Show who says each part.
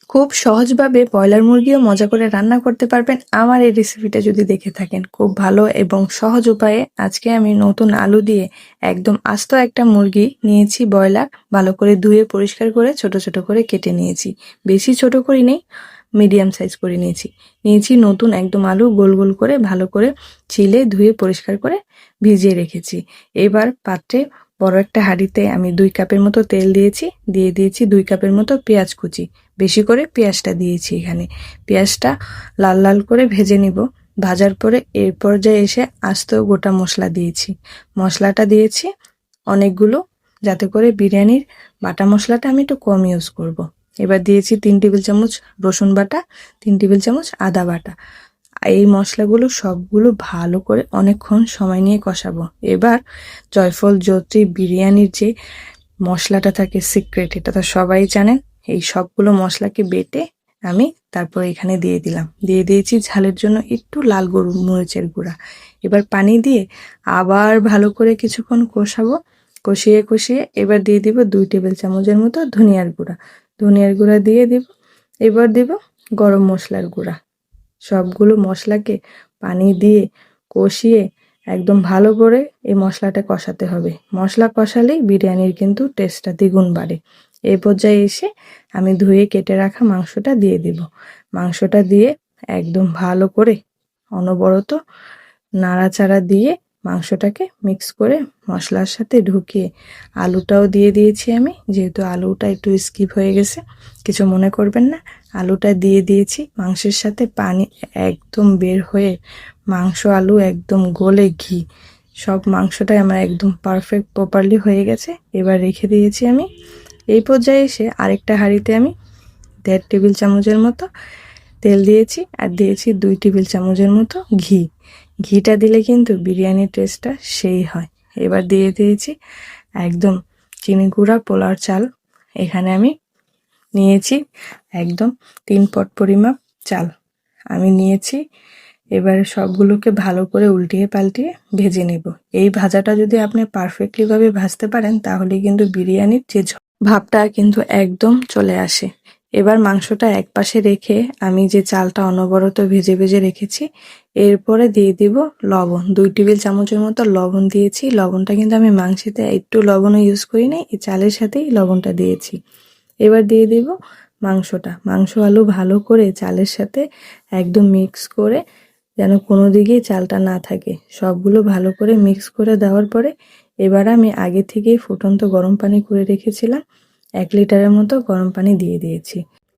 Speaker 1: খুব সহজভাবে ব্রয়লার মুরগিও মজা করে রান্না করতে পারবেন আমার এই রেসিপিটা যদি দেখে থাকেন। খুব ভালো এবং সহজ উপায়ে আজকে আমি নতুন আলু দিয়ে একদম আস্ত একটা মুরগি নিয়েছি ব্রয়লার, ভালো করে ধুয়ে পরিষ্কার করে ছোট ছোট করে কেটে নিয়েছি। বেশি ছোট করি নেই, মিডিয়াম সাইজ করে নিয়েছি নতুন একদম আলু গোল গোল করে ভালো করে ছিলে ধুয়ে পরিষ্কার করে ভিজিয়ে রেখেছি। এবার পাত্রে বড় একটা হাঁড়িতে আমি 2 কাপের মতো তেল দিয়েছি 2 কাপের মতো পেঁয়াজ কুচি। বেশি করে পেঁয়াজটা দিয়েছি এখানে। পেঁয়াজটা লাল লাল করে ভেজে নিব। ভাজার পরে এর পর্যায়ে এসে আস্ত গোটা মশলা দিয়েছি। মশলাটা দিয়েছি অনেকগুলো, যাতে করে বিরিয়ানির বাটা মশলাটা আমি একটু কম ইউজ করব। এবার দিয়েছি 3 টেবিল চামচ রসুন বাটা, 3 টেবিল চামচ আদা বাটা। এই মশলাগুলো সবগুলো ভালো করে অনেকক্ষণ সময় নিয়ে কষাবো। এবার জয়ফল জয়ত্রী বিরিয়ানির যে মশলাটা থাকে সিক্রেট, এটা তো সবাই জানেন। এই সবগুলো মশলাকে বেটে আমি তারপর এখানে দিয়ে দিয়েছি ঝালের জন্য একটু লাল মরিচের গুঁড়া। এবার পানি দিয়ে আবার ভালো করে কিছুক্ষণ কষাবো। কষিয়ে এবার দিয়ে দিব 2 টেবিল চামচের মতো ধনিয়ার গুঁড়া দিয়ে দিব। এবার দিব গরম মশলার গুঁড়া। সবগুলো মশলাকে পানি দিয়ে কষিয়ে একদম ভালো করে এই মশলাটা কষাতে হবে। মশলা কষালেই বিরিয়ানির কিন্তু টেস্টটা দ্বিগুণ বাড়ে। এই পর্যায়ে এসে আমি ধুয়ে কেটে রাখা মাংসটা দিয়ে দিব। মাংসটা দিয়ে একদম ভালো করে অনবরত নাড়াচাড়া দিয়ে মাংসটাকে মিক্স করে মশলার সাথে ঢুকিয়ে আলুটাও দিয়ে দিয়েছি আমি, যেহেতু আলুটা একটু স্কিপ হয়ে গেছে কিছু মনে করবেন না। আলুটা দিয়ে দিয়েছি, মাংসের সাথে পানি একদম বের হয়ে মাংস আলু একদম গলে ঘি সব মাংসটাই আমার একদম পারফেক্ট প্রপারলি হয়ে গেছে। এবার রেখে দিয়েছি আমি। এই পর্যায়ে এসে আরেকটা হাঁড়িতে আমি 1.5 টেবিল চামচের মতো তেল দিয়েছি আর দিয়েছি 2 টেবিল চামচের মতো ঘি। ঘিটা দিলে কিন্তু বিরিয়ানির টেস্টটা সেই হয়। এবার দিয়ে দিয়েছি একদম চিনি গুঁড়া পোলার চাল। এখানে আমি নিয়েছি একদম 3 পট পরিমাপ চাল আমি নিয়েছি। এবার সবগুলোকে ভালো করে উল্টিয়ে পাল্টিয়ে ভেজে নেব। এই ভাজাটা যদি আপনি পারফেক্টলি ভাবে ভাজতে পারেন তাহলে কিন্তু বিরিয়ানির যে ভাবটা কিন্তু একদম চলে আসে। এবার মাংসটা এক পাশে রেখে আমি যে চালটা অনবরত ভেজে রেখেছি এরপরে দিয়ে দিব লবণ। 2 টেবিল চামচের মতো লবণ দিয়েছি। লবণটা কিন্তু আমি মাংসেতে একটু লবণও ইউজ করি নাই, এই চালের সাথেই লবণটা দিয়েছি। এবার দিয়ে দিব মাংস আলু ভালো করে চালের সাথে একদম মিক্স করে, যেন কোনো দিকেই চালটা না থাকে, সবগুলো ভালো করে মিক্স করে দেওয়ার পরে এবার আমি আগে থেকেই ফুটন্ত গরম পানি করে রেখেছিলাম 1 লিটারের মতো গরম পানি দিয়ে দিয়েছি।